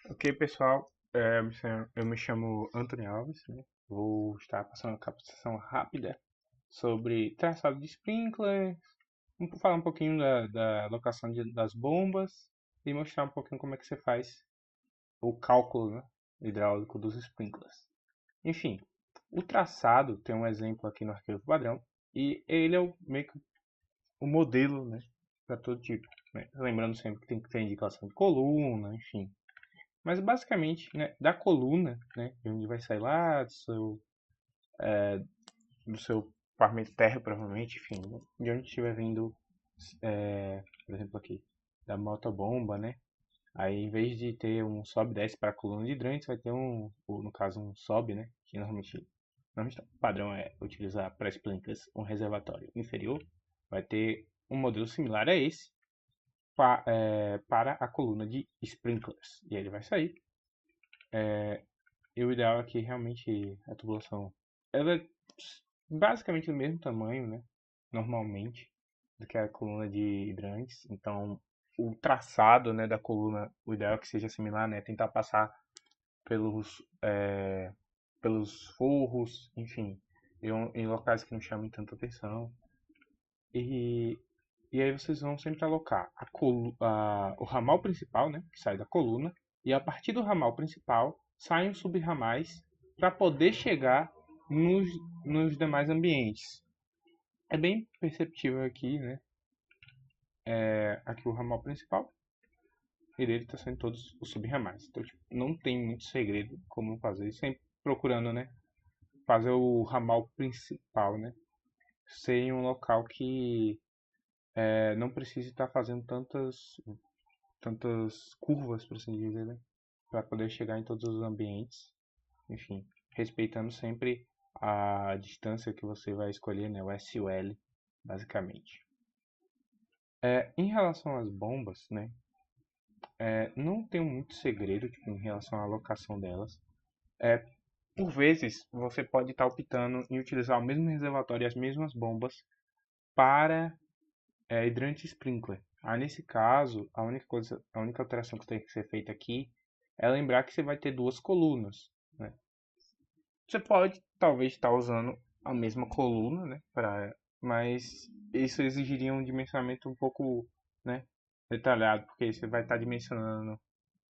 Ok, pessoal, eu me chamo Antônio Alves, né? Vou estar passando uma capacitação rápida sobre traçado de sprinklers, falar um pouquinho da alocação das bombas e mostrar um pouquinho como é que você faz o cálculo, né, hidráulico dos sprinklers. Enfim, o traçado tem um exemplo aqui no arquivo padrão e ele é meio que o modelo, né, para todo tipo, né? Lembrando sempre que tem que ter indicação de coluna, enfim. Mas basicamente, né, da coluna, né, de onde vai sair lá do seu parâmetro terra, provavelmente, enfim, de onde estiver vindo, por exemplo aqui, da motobomba, né, aí em vez de ter um sobe e desce para a coluna de hidrantes, vai ter no caso, um sobe, né, que normalmente o padrão é utilizar para sprinklers um reservatório inferior, vai ter um modelo similar a esse para a coluna de sprinklers, e aí ele vai sair. E o ideal é que realmente a tubulação ela é basicamente do mesmo tamanho, né? Normalmente, do que a coluna de hidrantes. Então, o traçado, né, da coluna, o ideal é que seja similar, né? Tentar passar pelos, pelos forros, enfim, em locais que não chamem tanta atenção. E, e aí vocês vão sempre alocar o ramal principal, né, que sai da coluna, e a partir do ramal principal saem os subramais para poder chegar nos, nos demais ambientes. É bem perceptível aqui, né? Aqui o ramal principal e dele está saindo todos os subramais. Então, tipo, não tem muito segredo como fazer, sempre procurando, né, fazer o ramal principal, né, ser em um local que não precise estar fazendo tantas curvas, por assim dizer, né? Para poder chegar em todos os ambientes, enfim, respeitando sempre a distância que você vai escolher, né? O SUL, basicamente. Em relação às bombas, né? Não tem muito segredo tipo, em relação à alocação delas. Por vezes, você pode estar optando em utilizar o mesmo reservatório e as mesmas bombas para hidrante sprinkler. Nesse caso, a única alteração que tem que ser feita aqui é lembrar que você vai ter duas colunas, né? Você pode, talvez, estar usando a mesma coluna, né? Mas isso exigiria um dimensionamento um pouco, né, detalhado, porque você vai estar dimensionando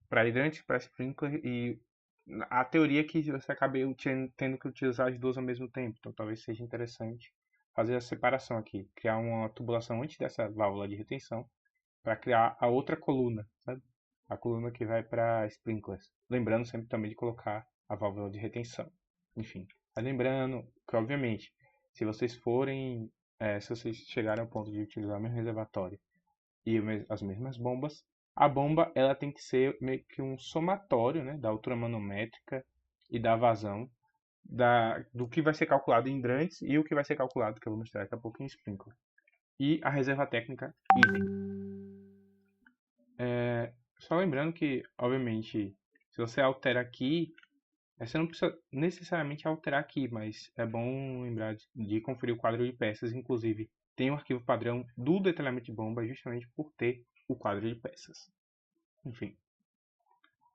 para hidrante, para sprinkler e a teoria é que você acabe tendo que utilizar as duas ao mesmo tempo. Então, talvez seja interessante fazer a separação aqui, criar uma tubulação antes dessa válvula de retenção para criar a outra coluna, sabe? A coluna que vai para sprinklers. Lembrando sempre também de colocar a válvula de retenção. Enfim, mas lembrando que, obviamente, se vocês forem, se vocês chegarem ao ponto de utilizar o mesmo reservatório e as mesmas bombas, a bomba ela tem que ser meio que um somatório, né, da altura manométrica e da vazão do que vai ser calculado em hidrantes e o que vai ser calculado, que eu vou mostrar daqui a pouco, em sprinkler. E a reserva técnica, idem. Só lembrando que, obviamente, se você altera aqui, você não precisa necessariamente alterar aqui, mas é bom lembrar de conferir o quadro de peças. Inclusive, tem um arquivo padrão do detalhamento de bomba justamente por ter o quadro de peças. Enfim,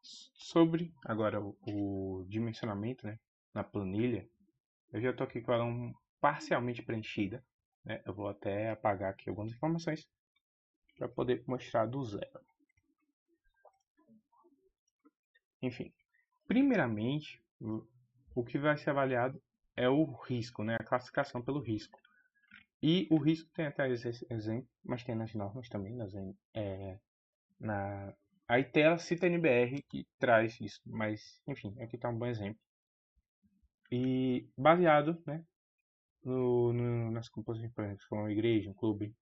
sobre agora o dimensionamento, né, na planilha, eu já estou aqui com ela parcialmente preenchida, né? Eu vou até apagar aqui algumas informações para poder mostrar do zero. Enfim, primeiramente, o que vai ser avaliado é o risco, né? A classificação pelo risco. E o risco tem até esse exemplo, mas tem nas normas também, na, aí tem a CITA NBR que traz isso, mas enfim, aqui está um bom exemplo. E baseado, né, nas composições, por exemplo, como uma igreja, um clube,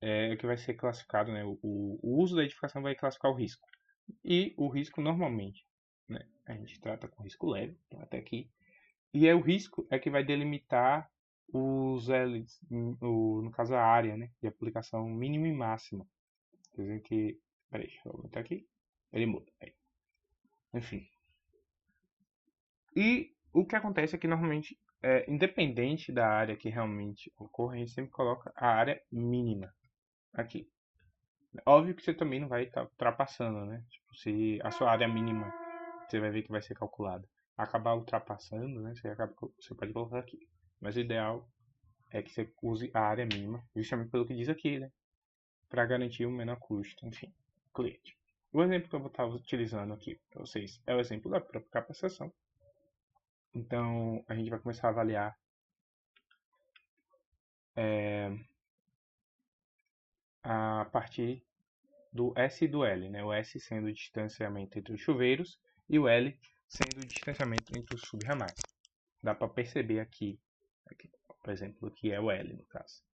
que vai ser classificado, né, o uso da edificação vai classificar o risco. E o risco normalmente, né, a gente trata com risco leve, até aqui. E o risco é que vai delimitar os L's, no caso a área, né, de aplicação mínima e máxima. Quer dizer que, peraí, deixa eu botar aqui, ele muda. Aí. Enfim. E o que acontece é que normalmente, independente da área que realmente ocorra, a gente sempre coloca a área mínima aqui. Óbvio que você também não vai estar ultrapassando, né? Tipo, se a sua área mínima, você vai ver que vai ser calculada, acabar ultrapassando, né? Você pode colocar aqui. Mas o ideal é que você use a área mínima, justamente pelo que diz aqui, né? Para garantir o menor custo, enfim, cliente. O exemplo que eu vou estar utilizando aqui para vocês é o exemplo da própria capacitação. Então, a gente vai começar a avaliar a partir do S e do L, né? O S sendo o distanciamento entre os chuveiros e o L sendo o distanciamento entre os subramais. Dá para perceber aqui, por exemplo, o que é o L no caso.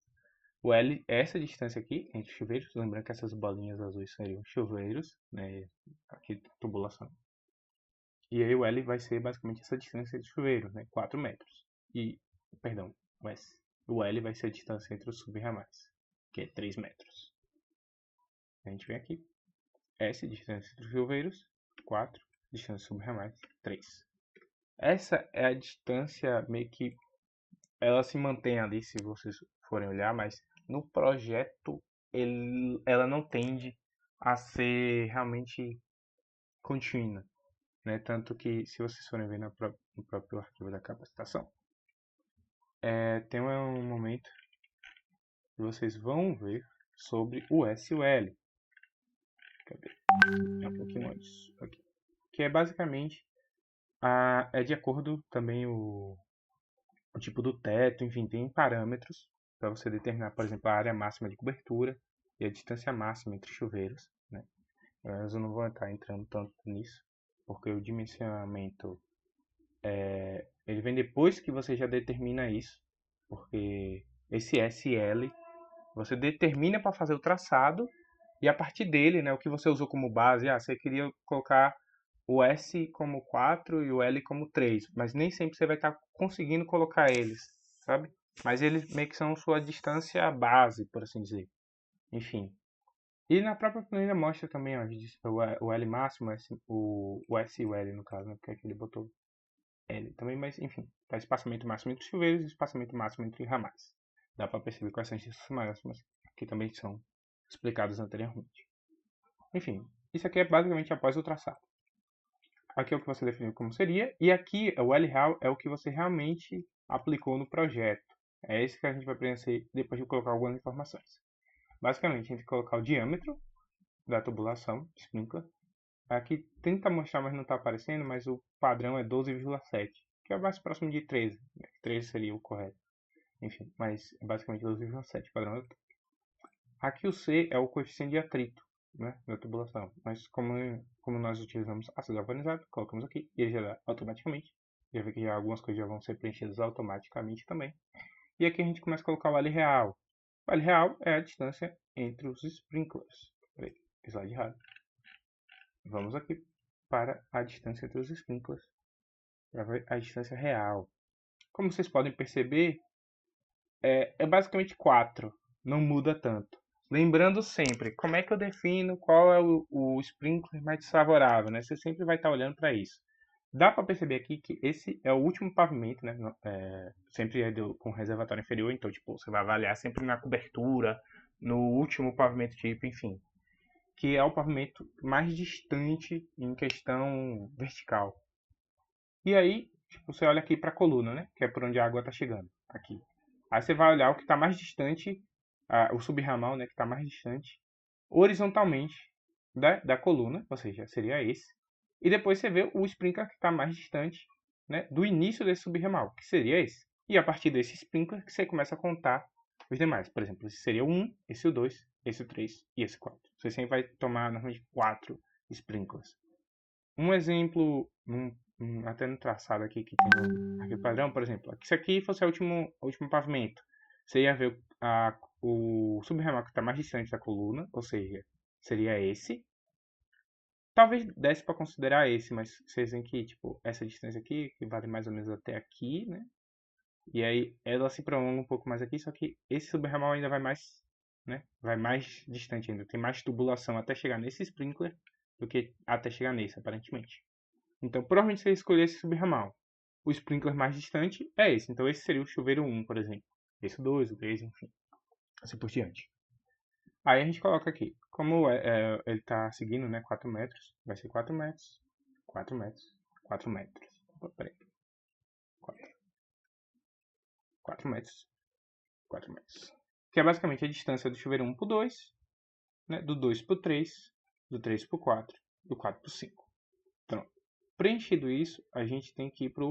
O L é essa distância aqui entre os chuveiros, lembrando que essas bolinhas azuis seriam chuveiros, né? Aqui tubulação. E aí o L vai ser basicamente essa distância de chuveiro, né? 4 metros. Perdão, o S. O L vai ser a distância entre os subramais, que é 3 metros. A gente vem aqui. S, distância entre os chuveiros, 4. Distância subramais, 3. Essa é a distância meio que... Ela se mantém ali, se vocês forem olhar, mas no projeto ela não tende a ser realmente contínua, né? Tanto que, se vocês forem ver no próprio arquivo da capacitação, tem um momento que vocês vão ver sobre o S e o L. Cadê? É um pouquinho antes. Aqui. Que é basicamente é de acordo também o tipo do teto, enfim, tem parâmetros para você determinar, por exemplo, a área máxima de cobertura e a distância máxima entre chuveiros, né? Mas eu não vou estar entrando tanto nisso, porque o dimensionamento ele vem depois que você já determina isso, porque esse SL você determina para fazer o traçado e a partir dele, né, o que você usou como base, você queria colocar o S como 4 e o L como 3, mas nem sempre você vai estar conseguindo colocar eles, sabe? Mas eles meio que são sua distância base, por assim dizer. Enfim. E na própria planilha mostra também, ó, o L máximo, o S e o L no caso, né? Porque aqui ele botou L também, mas enfim. Tá espaçamento máximo entre chuveiros e espaçamento máximo entre ramais. Dá para perceber quais são as distâncias máximas, que também são explicadas anteriormente. Enfim, isso aqui é basicamente após o traçado. Aqui é o que você definiu como seria, e aqui o LReal é o que você realmente aplicou no projeto. É esse que a gente vai preencher depois de colocar algumas informações. Basicamente, a gente vai colocar o diâmetro da tubulação, sprinkler. Aqui tenta mostrar, mas não está aparecendo, mas o padrão é 12,7, que é mais próximo de 13. 13 seria o correto. Enfim, mas é basicamente 12,7 padrão. Aqui o C é o coeficiente de atrito, né, da tubulação. Mas como nós utilizamos ácido galvanizado, colocamos aqui e ele já dá automaticamente. Já vê que já algumas coisas já vão ser preenchidas automaticamente também. E aqui a gente começa a colocar o L real. O L real é a distância entre os sprinklers. Peraí, slide errado. Vamos aqui para a distância entre os sprinklers, para ver a distância real. Como vocês podem perceber, é basicamente 4, não muda tanto. Lembrando sempre, como é que eu defino qual é o sprinkler mais desfavorável, né? Você sempre vai estar olhando para isso. Dá para perceber aqui que esse é o último pavimento, né? Sempre é com reservatório inferior, então tipo, você vai avaliar sempre na cobertura, no último pavimento tipo, enfim. Que é o pavimento mais distante em questão vertical. E aí, tipo, você olha aqui para a coluna, né? Que é por onde a água está chegando, aqui. Aí você vai olhar o que está mais distante, o subramal, né? Que está mais distante, horizontalmente da coluna, ou seja, seria esse. E depois você vê o sprinkler que está mais distante, né, do início desse subramal, que seria esse. E a partir desse sprinkler que você começa a contar os demais. Por exemplo, esse seria o 1, esse o 2, esse o 3 e esse 4. Você sempre vai tomar normalmente 4 sprinklers. Um exemplo, até no traçado aqui que tem aqui o padrão, por exemplo, se aqui fosse o último pavimento, você ia ver o subramal que está mais distante da coluna, ou seja, seria esse. Talvez desse para considerar esse, mas vocês veem que tipo, essa distância aqui, que vale mais ou menos até aqui, né? E aí ela se prolonga um pouco mais aqui, só que esse subramal ainda vai mais, né? Vai mais distante ainda, tem mais tubulação até chegar nesse sprinkler do que até chegar nesse, aparentemente. Então, provavelmente você escolher esse subramal. O sprinkler mais distante é esse. Então, esse seria o chuveiro 1, por exemplo. Esse o 2, o 3, enfim. Assim por diante. Aí a gente coloca aqui, como ele está seguindo, né, 4 metros, vai ser 4 metros, 4 metros, 4 metros. Opa, peraí. 4 metros, 4 metros. Que é basicamente a distância do chuveiro 1 por 2, né, do 2 por 3, do 3 por 4, do 4 por 5. Pronto. Preenchido isso, a gente tem que ir para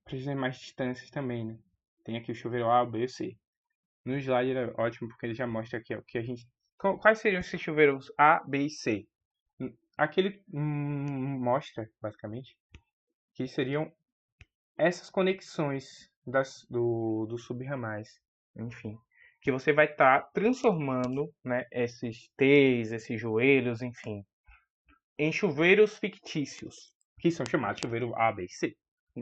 precisa de mais distâncias também, né? Tem aqui o chuveiro A, B e C. No slide é ótimo porque ele já mostra aqui ó, que a gente. Quais seriam esses chuveiros A, B e C? Aqui ele mostra, basicamente, que seriam essas conexões dos subramais, enfim, que você vai estar transformando, né, esses T's, esses joelhos, enfim, em chuveiros fictícios, que são chamados chuveiro A, B e C.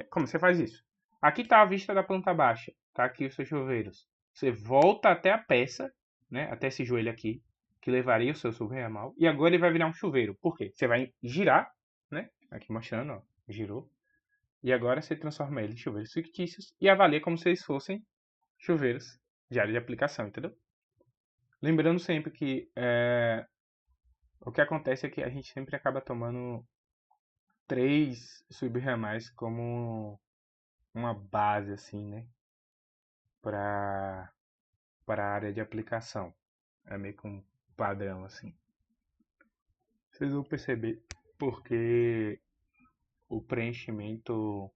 Como você faz isso? Aqui está a vista da planta baixa, tá aqui os seus chuveiros. Você volta até a peça, né, até esse joelho aqui, que levaria o seu subramal, e agora ele vai virar um chuveiro. Por quê? Você vai girar, né, aqui mostrando, ó, girou, e agora você transforma ele em chuveiros fictícios e avalia como se eles fossem chuveiros de área de aplicação, entendeu? Lembrando sempre que o que acontece é que a gente sempre acaba tomando 3 subramais como uma base, assim, né? Para a área de aplicação. É meio que um padrão, assim. Vocês vão perceber porque o preenchimento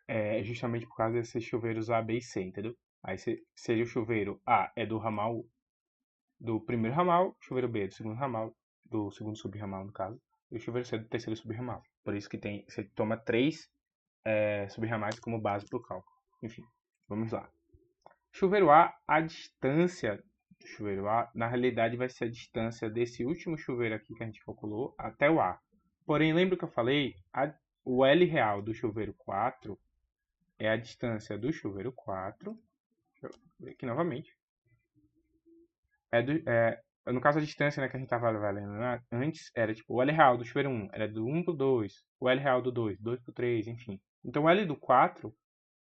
é justamente por causa desses chuveiros A, B e C, entendeu? Aí seria o chuveiro A é do ramal do primeiro ramal, chuveiro B é do segundo subramal no caso, e o chuveiro C é do terceiro subramal. Por isso que você toma 3 subramais como base para o cálculo. Enfim, vamos lá. Chuveiro a distância do chuveiro A, na realidade vai ser a distância desse último chuveiro aqui que a gente calculou até o A. Porém, lembra que eu falei? O L real do chuveiro 4 é a distância do chuveiro 4. Deixa eu ver aqui novamente. No caso, a distância, né, que a gente estava avaliando antes era tipo o L real do chuveiro 1 era do 1 para o 2, o L real do 2, 2 para o 3, enfim. Então o L do 4,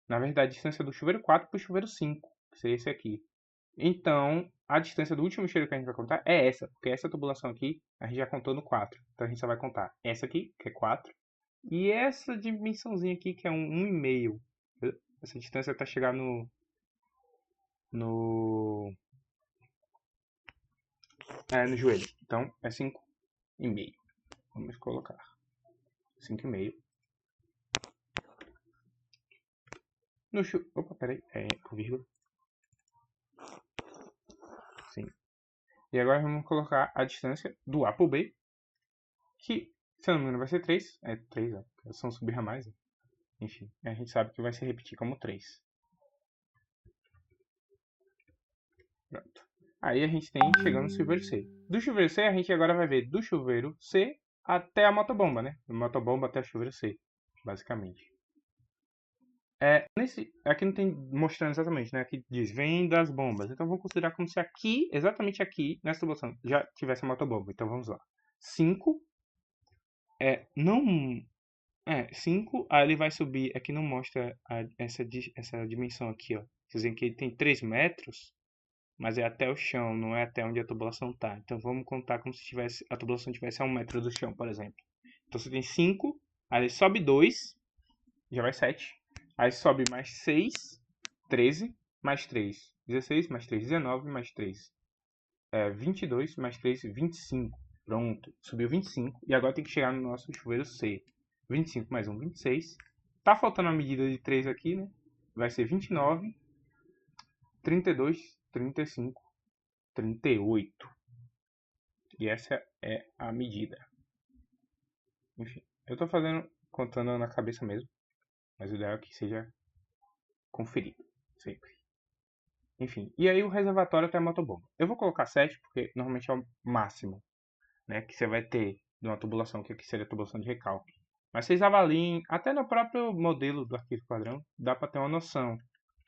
na verdade, a distância do chuveiro 4 para o chuveiro 5, que seria esse aqui. Então, a distância do último chuveiro que a gente vai contar é essa, porque essa tubulação aqui a gente já contou no 4. Então a gente só vai contar essa aqui, que é 4, e essa dimensãozinha aqui, que é 1,5. Essa distância está chegar no joelho. Então, é 5,5. Vamos colocar 5,5. Opa, peraí. Com vírgula. Sim. E agora vamos colocar a distância do A para o B. Que, se eu não me engano, vai ser 3. 3, ó. São subramais. Enfim, a gente sabe que vai se repetir como 3. Pronto. Aí a gente tem chegando no chuveiro C. Do chuveiro C, a gente agora vai ver do chuveiro C até a motobomba, né? Do motobomba até o chuveiro C, basicamente. Aqui não tem mostrando exatamente, né? Aqui diz, vem das bombas. Então vamos considerar como se aqui, exatamente aqui, nessa tubulação, já tivesse a motobomba. Então vamos lá. 5 não... 5, aí ele vai subir, aqui não mostra essa dimensão aqui, ó. Vocês veem que ele tem 3 metros, mas é até o chão, não é até onde a tubulação está. Então vamos contar como se a tubulação tivesse a 1 metro do chão, por exemplo. Então você tem 5, aí ele sobe 2, já vai 7. Aí sobe mais 6, 13, mais 3, 16, mais 3, 19, mais 3, 22, mais 3, 25. Pronto, subiu 25. E agora tem que chegar no nosso chuveiro C. 25 mais 1, 26. Tá faltando a medida de 3 aqui, né? Vai ser 29, 32, 35, 38. E essa é a medida. Enfim, eu tô contando na cabeça mesmo. Mas o ideal é que seja conferido, sempre. Enfim, e aí o reservatório até a motobomba. Eu vou colocar 7 porque normalmente é o máximo, né, que você vai ter de uma tubulação, que aqui seria a tubulação de recalque. Mas vocês avaliem, até no próprio modelo do arquivo padrão, dá para ter uma noção.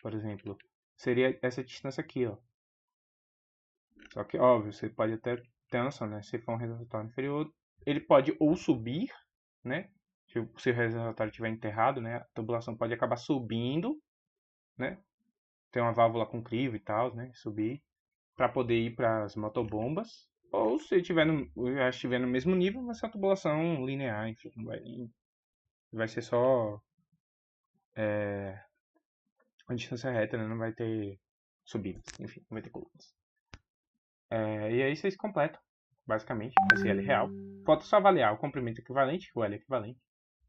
Por exemplo, seria essa distância aqui, ó. Só que, óbvio, você pode até ter a noção, né? Se for um reservatório inferior, ele pode ou subir, né? Se o reservatório estiver enterrado, né? A tubulação pode acabar subindo, né? Tem uma válvula com crivo e tal, né? Subir. para poder ir para as motobombas. Ou se já estiver no mesmo nível, vai ser uma tubulação linear, enfim, vai ser só uma distância reta, né? Não vai ter subidas, enfim, não vai ter colunas. E aí vocês completam, basicamente, esse L real. Falta só avaliar o comprimento equivalente, o L equivalente,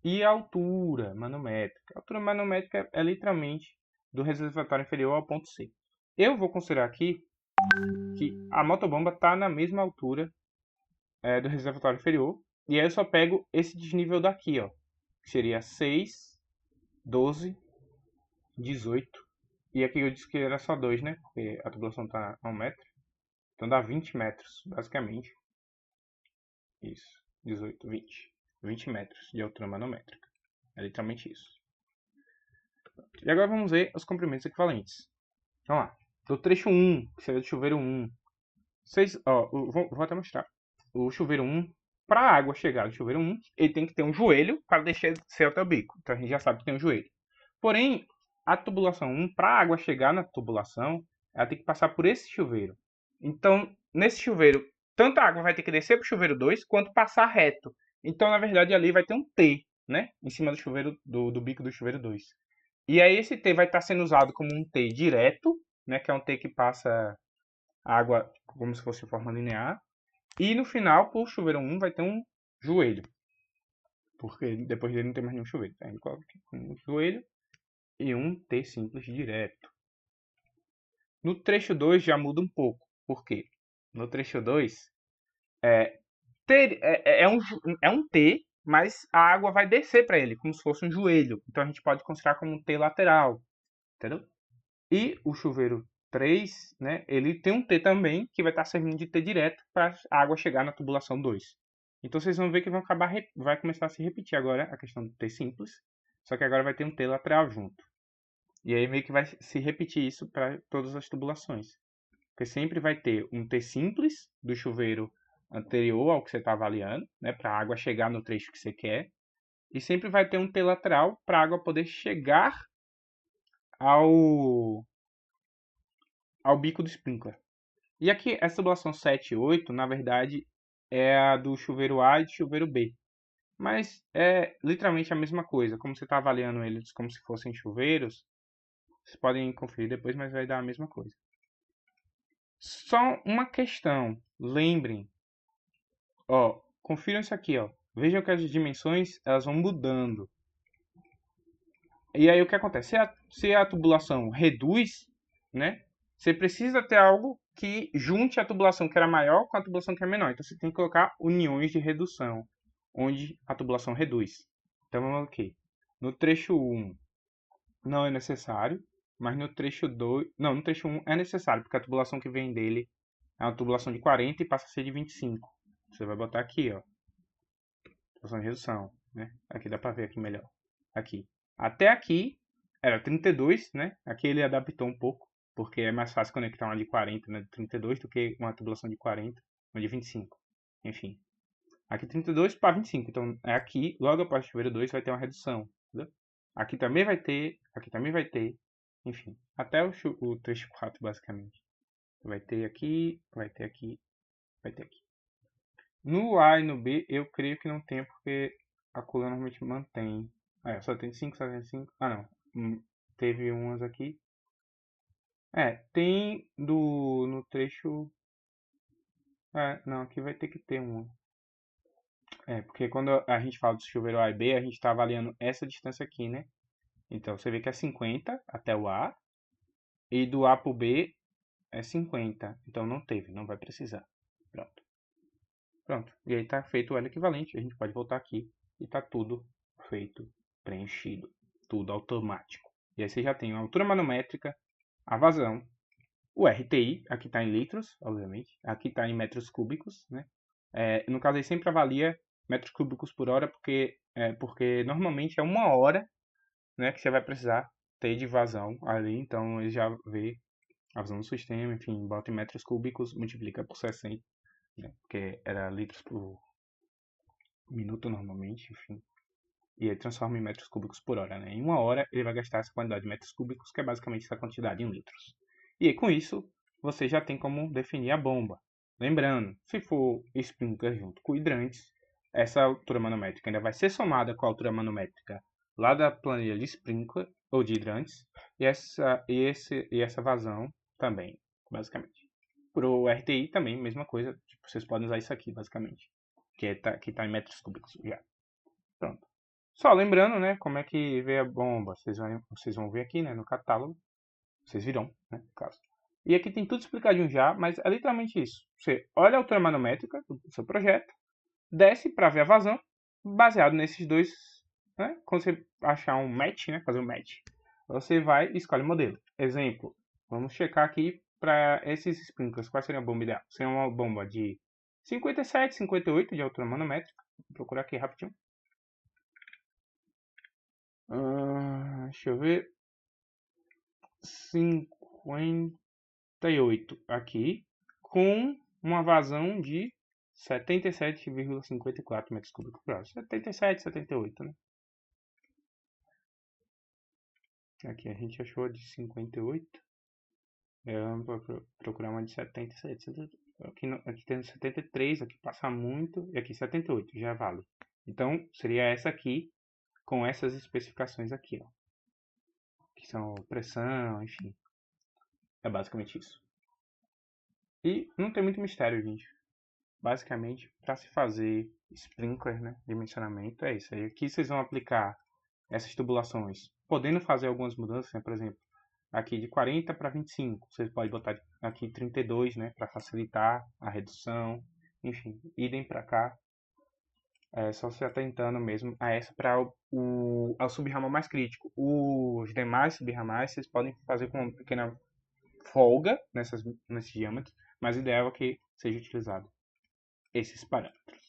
e a altura manométrica. A altura manométrica é literalmente do reservatório inferior ao ponto C. Eu vou considerar aqui que a motobomba está na mesma altura do reservatório inferior. E aí eu só pego esse desnível daqui, ó, que seria 6, 12, 18. E aqui eu disse que era só 2, né? Porque a tubulação está a 1 metro. Então dá 20 metros, basicamente. Isso, 18, 20. 20 metros de altura manométrica. É literalmente isso. E agora vamos ver os comprimentos equivalentes. Vamos lá. Do trecho 1, que seria do chuveiro 1. Vou até mostrar. O chuveiro 1, para a água chegar no chuveiro 1, ele tem que ter um joelho para deixar ser até o bico. Então a gente já sabe que tem um joelho. Porém, a tubulação 1, para a água chegar na tubulação, ela tem que passar por esse chuveiro. Então, nesse chuveiro, tanto a água vai ter que descer para o chuveiro 2, quanto passar reto. Então, na verdade, ali vai ter um T, né? Em cima do chuveiro do bico do chuveiro 2. E aí esse T vai estar sendo usado como um T direto, né? Que é um T que passa água como se fosse de forma linear. E no final, para o chuveiro 1, vai ter um joelho. Porque depois dele não tem mais nenhum chuveiro. Então a gente coloca aqui um joelho e um T simples direto. No trecho 2 já muda um pouco. Por quê? No trecho 2 é um T, mas a água vai descer para ele, como se fosse um joelho. Então a gente pode considerar como um T lateral. Entendeu? E o chuveiro 3, né, ele tem um T também, que vai estar servindo de T direto para a água chegar na tubulação 2. Então vocês vão ver que vai começar a se repetir agora a questão do T simples, só que agora vai ter um T lateral junto. E aí meio que vai se repetir isso para todas as tubulações. Porque sempre vai ter um T simples do chuveiro anterior ao que você está avaliando, né, para a água chegar no trecho que você quer. E sempre vai ter um T lateral para a água poder chegar ao bico do sprinkler. E aqui, essa tubulação 7 e 8, na verdade, é a do chuveiro A e do chuveiro B. Mas é literalmente a mesma coisa. Como você está avaliando eles como se fossem chuveiros, vocês podem conferir depois, mas vai dar a mesma coisa. Só uma questão. Lembrem. Ó, confiram isso aqui, ó. Vejam que as dimensões elas vão mudando. E aí o que acontece? Se a tubulação reduz, né? Você precisa ter algo que junte a tubulação que era maior com a tubulação que é menor. Então você tem que colocar uniões de redução, onde a tubulação reduz. Então vamos aqui. No trecho 1 não é necessário, mas no trecho 2... Não, no trecho 1 é necessário, porque a tubulação que vem dele é uma tubulação de 40 e passa a ser de 25. Você vai botar aqui, ó. Tubulação de redução, né? Aqui dá pra ver aqui melhor. Aqui. Até aqui era 32, né? Aqui ele adaptou um pouco, porque é mais fácil conectar uma de 40, né, de 32, do que uma tubulação de 40, uma de 25. Enfim. Aqui 32 para 25. Então, aqui, logo após o chuveiro 2, vai ter uma redução. Entendeu? Aqui também vai ter, aqui também vai ter. Enfim, até o trecho 4, basicamente. Vai ter aqui, vai ter aqui, vai ter aqui. No A e no B, eu creio que não tem, porque a coluna normalmente mantém. Só tem 5, só tem 5. Ah, não. Teve umas aqui. Tem no trecho... não, aqui vai ter que ter uma. Porque quando a gente fala do chuveiro A e B, a gente está avaliando essa distância aqui, né? Então, você vê que é 50 até o A. E do A para o B é 50. Então, não teve, não vai precisar. Pronto. Pronto. E aí está feito o L equivalente. A gente pode voltar aqui e está tudo feito, preenchido. Tudo automático. E aí você já tem a altura manométrica, a vazão, o RTI, aqui está em litros, obviamente. Aqui está em metros cúbicos, né? No caso, ele sempre avalia metros cúbicos por hora, porque normalmente é 1 hora, né, que você vai precisar ter de vazão ali. Então, ele já vê a vazão do sistema, enfim, bota em metros cúbicos, multiplica por 60, né, porque era litros por minuto normalmente, enfim. E ele transforma em metros cúbicos por hora, né? Em 1 hora, ele vai gastar essa quantidade de metros cúbicos, que é basicamente essa quantidade em litros. E aí, com isso, você já tem como definir a bomba. Lembrando, se for sprinkler junto com hidrantes, essa altura manométrica ainda vai ser somada com a altura manométrica lá da planilha de sprinkler ou de hidrantes e essa vazão também, basicamente. Para o RTI também, mesma coisa, tipo, vocês podem usar isso aqui, basicamente, que tá em metros cúbicos já. Pronto. Só lembrando, né, como é que vê a bomba, vocês vão ver aqui, né, no catálogo, vocês virão, né, no caso. E aqui tem tudo explicadinho já, mas é literalmente isso. Você olha a altura manométrica do seu projeto, desce para ver a vazão, baseado nesses dois, né? Quando você achar um match, né? Fazer um match, você vai e escolhe o modelo. Exemplo, vamos checar aqui para esses sprinklers, qual seria a bomba ideal? Seria uma bomba de 57, 58 de altura manométrica. Vou procurar aqui rapidinho. Deixa eu ver. 58 aqui, com uma vazão de 77,54 metros cúbicos por hora. 77, 78, né? Aqui a gente achou a de 58. Vamos procurar uma de 77. Aqui tem 73, aqui passa muito, e aqui 78, já vale. Então, seria essa aqui, com essas especificações aqui, ó. Que são pressão, enfim. É basicamente isso. E não tem muito mistério, gente. Basicamente, para se fazer sprinkler, né, dimensionamento, é isso. Aí aqui vocês vão aplicar essas tubulações, podendo fazer algumas mudanças, né, por exemplo, aqui de 40 para 25, vocês podem botar aqui 32, né, para facilitar a redução, enfim, idem para cá. É só se atentando mesmo a essa para o subramo mais crítico. Os demais subramais vocês podem fazer com uma pequena folga nesses diâmetros, mas o ideal é que seja utilizado esses parâmetros.